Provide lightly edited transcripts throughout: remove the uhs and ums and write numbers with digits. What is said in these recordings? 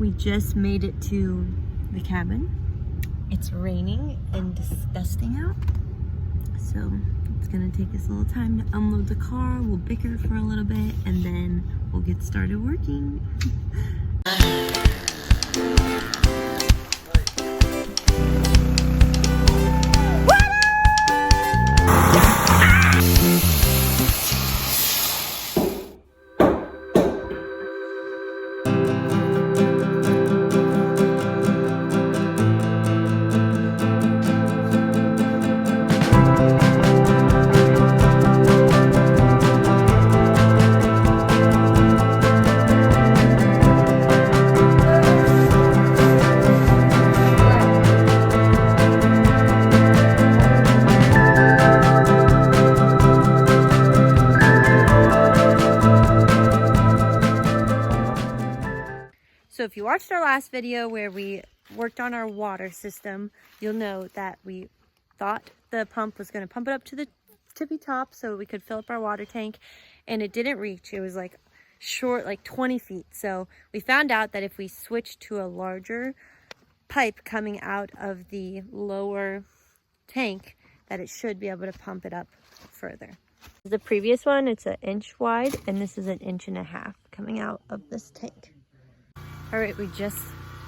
We just made it to the cabin. It's raining and disgusting out, so it's gonna take us a little time to unload the car. We'll bicker for a little bit and then we'll get started working. So if you watched our last video where we worked on our water system, you'll know that we thought the pump was going to pump it up to the tippy top so we could fill up our water tank, and it didn't reach. It was like short, like 20 feet. So we found out that if we switched to a larger pipe coming out of the lower tank, that it should be able to pump it up further. The previous one, it's 1 inch wide, and this is 1.5 inches coming out of this tank. All right, we just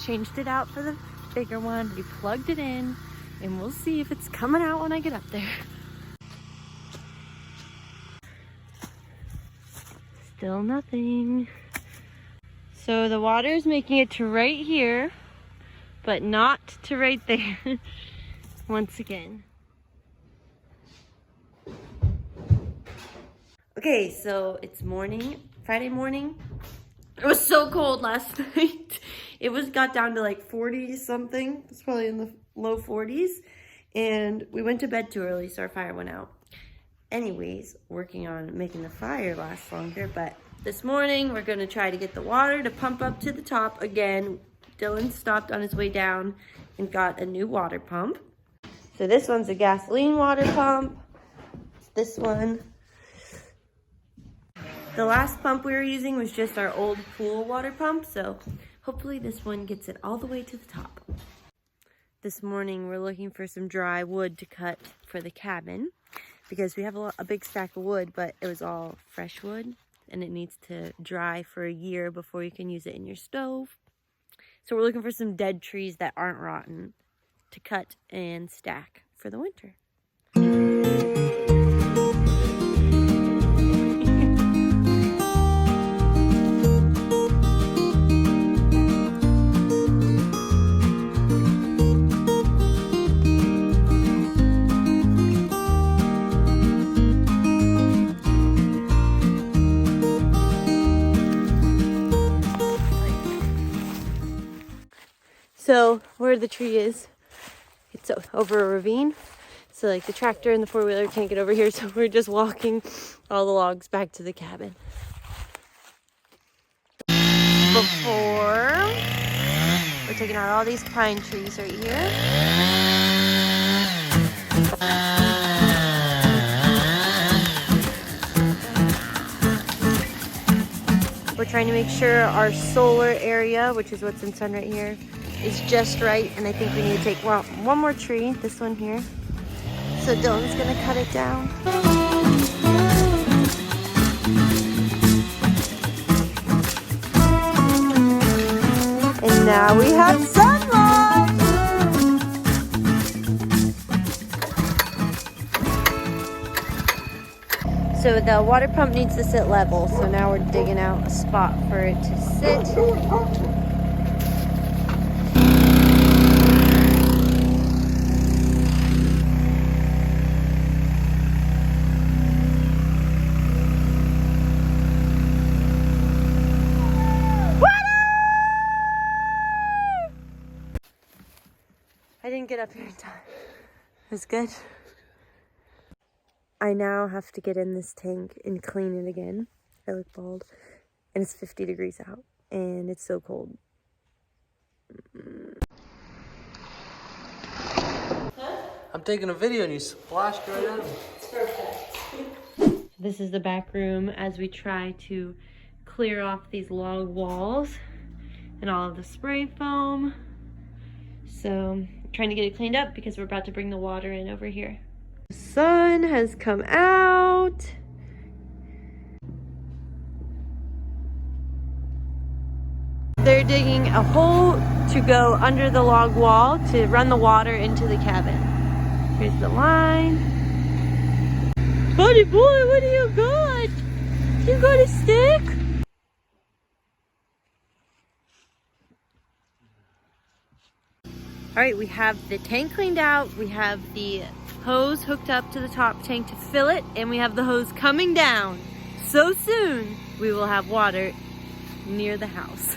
changed it out for the bigger one. We plugged it in, and we'll see if it's coming out when I get up there. Still nothing. So the water is making it to right here, but not to right there. Once again. Okay, so it's morning, Friday morning. It was so cold last night. It got down to like 40 something. It's probably in the low 40s. And we went to bed too early, so our fire went out. Anyways, working on making the fire last longer. But this morning, we're gonna try to get the water to pump up to the top again. Dylan stopped on his way down and got a new water pump. So this one's a gasoline water pump. This one. The last pump we were using was just our old pool water pump, so hopefully this one gets it all the way to the top. This morning we're looking for some dry wood to cut for the cabin because we have a big stack of wood, but it was all fresh wood and it needs to dry for a year before you can use it in your stove. So we're looking for some dead trees that aren't rotten to cut and stack for the winter. So where the tree is, it's over a ravine. So like the tractor and the four-wheeler can't get over here. So we're just walking all the logs back to the cabin. Before, we're taking out all these pine trees right here. We're trying to make sure our solar area, which is what's in sun right here, is just right, and I think we need to take one more tree, this one here. So Dylan's gonna cut it down. And now we have sunlight! So the water pump needs to sit level, so now we're digging out a spot for it to sit. I didn't get up here in time. It was good. I now have to get in this tank and clean it again. I look bald. And it's 50 degrees out. And it's so cold. I'm taking a video and you splashed right at me. It's perfect. This is the back room as we try to clear off these log walls and all of the spray foam. So I'm trying to get it cleaned up because we're about to bring the water in over here. The sun has come out. They're digging a hole to go under the log wall to run the water into the cabin. Here's the line. Buddy boy, what do you got? You got a stick? All right, we have the tank cleaned out. We have the hose hooked up to the top tank to fill it, and we have the hose coming down. So soon, we will have water near the house.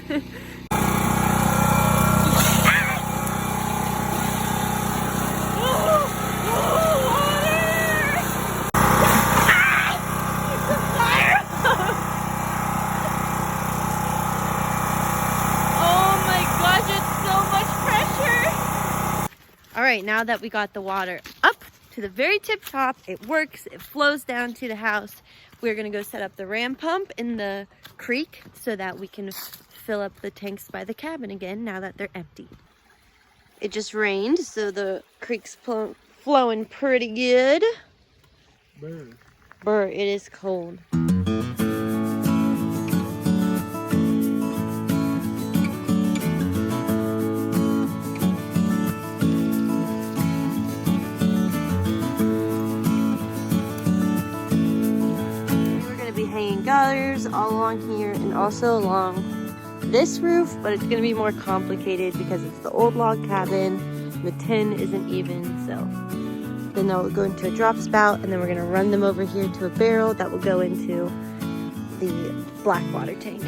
All right, now that we got the water up to the very tip top, it works, it flows down to the house. We're gonna go set up the ram pump in the creek so that we can fill up the tanks by the cabin again now that they're empty. It just rained, so the creek's flowing pretty good. Brr, it is cold. Gutters all along here and also along this roof, but it's going to be more complicated because it's the old log cabin. The tin isn't even, so then they'll go into a drop spout, and then we're going to run them over here to a barrel that will go into the black water tank.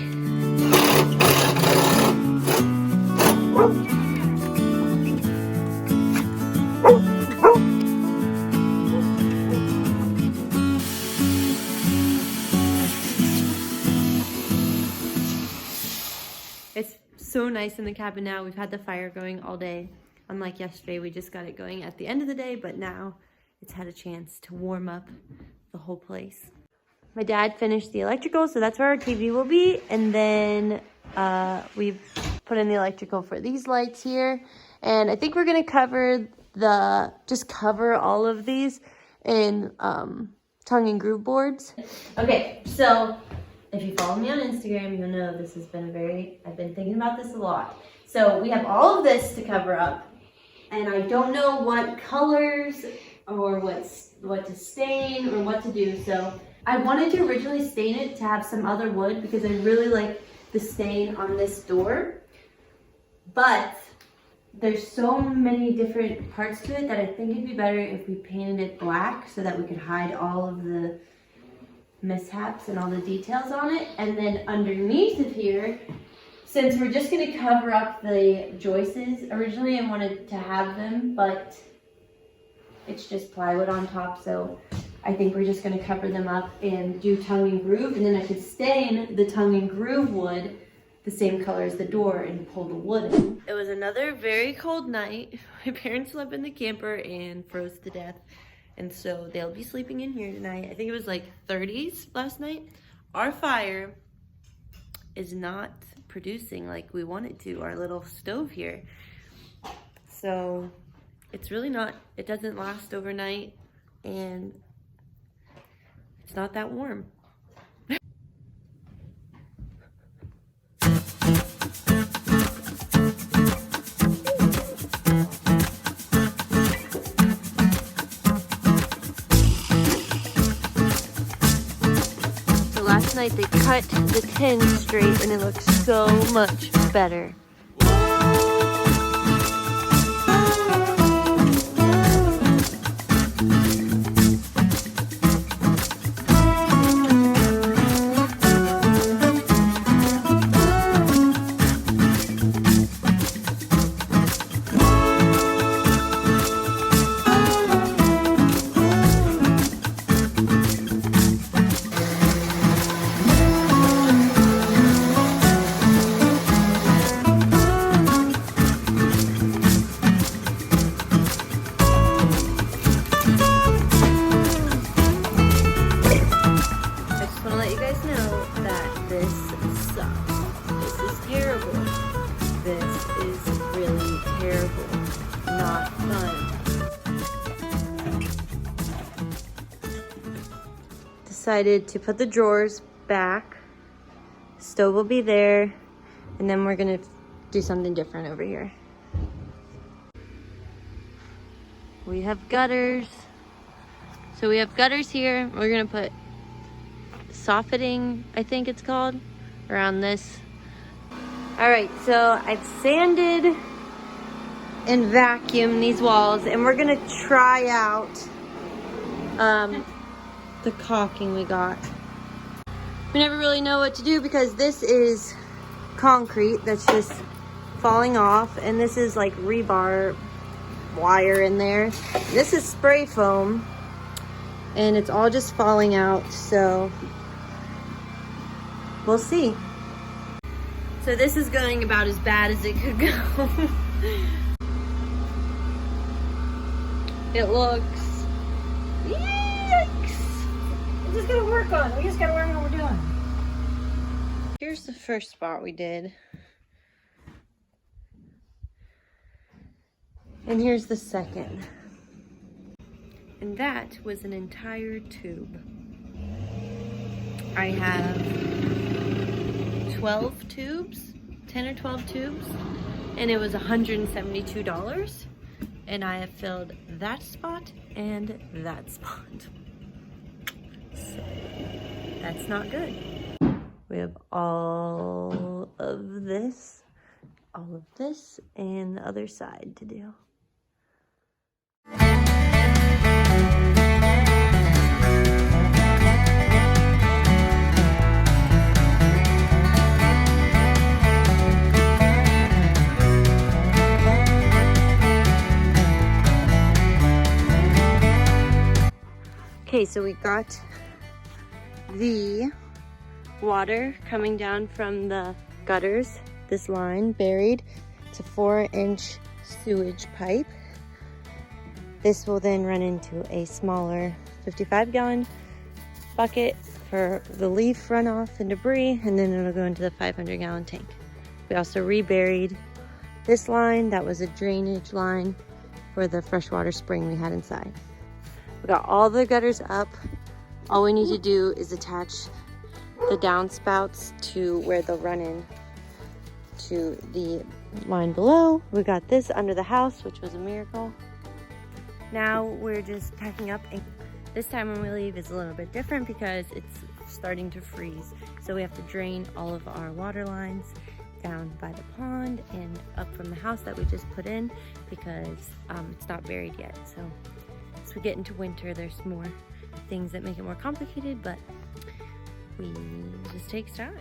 It's so nice in the cabin now. We've had the fire going all day. Unlike yesterday, we just got it going at the end of the day, but now it's had a chance to warm up the whole place. My dad finished the electrical, so that's where our TV will be. And then we've put in the electrical for these lights here. And I think we're gonna cover cover all of these in tongue and groove boards. Okay, so if you follow me on Instagram, you'll know this has been I've been thinking about this a lot. So we have all of this to cover up, and I don't know what colors or what to stain or what to do. So I wanted to originally stain it to have some other wood because I really like the stain on this door. But there's so many different parts to it that I think it'd be better if we painted it black so that we could hide all of the mishaps and all the details on it. And then underneath of here, since we're just going to cover up the joists, originally I wanted to have them, but it's just plywood on top, so I think we're just going to cover them up and do tongue and groove, and then I could stain the tongue and groove wood the same color as the door and pull the wood in. It was another very cold night. My parents slept in the camper and froze to death. And so they'll be sleeping in here tonight. I think it was like 30s last night. Our fire is not producing like we want it to, our little stove here. So it's really not, it doesn't last overnight, and it's not that warm. Last night they cut the tin straight and it looks so much better. decided to put the drawers back. Stove will be there. And then we're gonna do something different over here. We have gutters. So we have gutters here. We're gonna put soffitting, I think it's called, around this. All right, so I've sanded and vacuumed these walls, and we're gonna try out the caulking we got. We never really know what to do because this is concrete that's just falling off, and this is like rebar wire in there. This is spray foam, and it's all just falling out, so we'll see. So this is going about as bad as it could go. It looks, yikes. We're just gonna work on it. We just gotta learn what we're doing. Here's the first spot we did. And here's the second. And that was an entire tube. I have 12 tubes, 10 or 12 tubes, and it was $172. And I have filled that spot and that spot. So that's not good. We have all of this, and the other side to do. Okay, so we got the water coming down from the gutters, this line buried. It's a 4-inch sewage pipe. This will then run into a smaller 55-gallon bucket for the leaf runoff and debris, and then it'll go into the 500-gallon tank. We also reburied this line. That was a drainage line for the freshwater spring we had inside. We got all the gutters up. All we need to do is attach the downspouts to where they'll run in to the line below. We got this under the house, which was a miracle. Now we're just packing up, and this time when we leave is a little bit different because it's starting to freeze. So we have to drain all of our water lines down by the pond and up from the house that we just put in because it's not buried yet. So as we get into winter, there's more things that make it more complicated, but we just takes time.